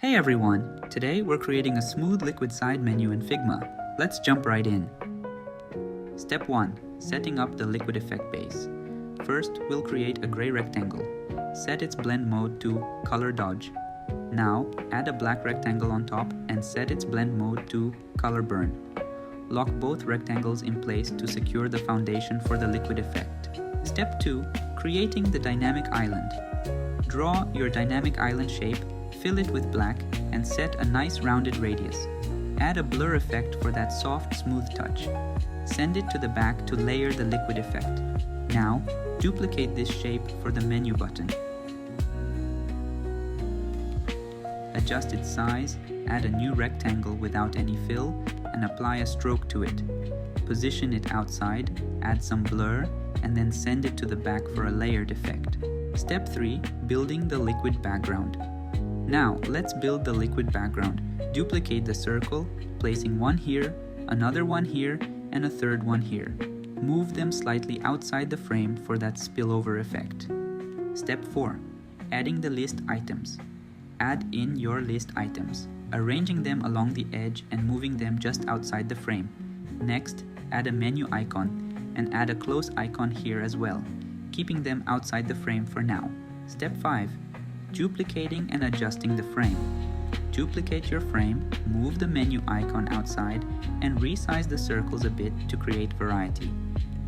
Hey everyone! Today we're creating a smooth liquid side menu in Figma. Let's jump right in. Step 1. Setting up the liquid effect base. First, we'll create a gray rectangle. Set its blend mode to Color Dodge. Now, add a black rectangle on top and set its blend mode to Color Burn. Lock both rectangles in place to secure the foundation for the liquid effect. Step 2. Creating the dynamic island. Draw your dynamic island shape, fill it with black, and set a nice rounded radius. Add a blur effect for that soft, smooth touch. Send it to the back to layer the liquid effect. Now, duplicate this shape for the menu button. Adjust its size, add a new rectangle without any fill, and apply a stroke to it. Position it outside, add some blur, and then send it to the back for a layered effect. Step 3. Building the liquid background. Now, let's build the liquid background. Duplicate the circle, placing one here, another one here, and a third one here. Move them slightly outside the frame for that spillover effect. Step 4. Adding the list items. Add in your list items, arranging them along the edge and moving them just outside the frame. Next, add a menu icon and add a close icon here as well, keeping them outside the frame for now. Step 5. Duplicating and adjusting the frame. Duplicate your frame, move the menu icon outside, and resize the circles a bit to create variety.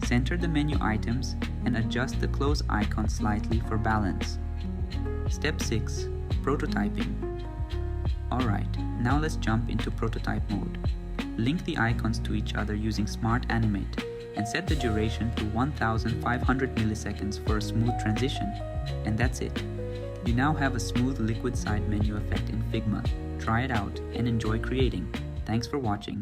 Center the menu items and adjust the close icon slightly for balance. Step 6. Prototyping. Alright, now let's jump into prototype mode. Link the icons to each other using Smart Animate and set the duration to 1500 milliseconds for a smooth transition. And that's it. You now have a smooth liquid side menu effect in Figma. Try it out and enjoy creating. Thanks for watching.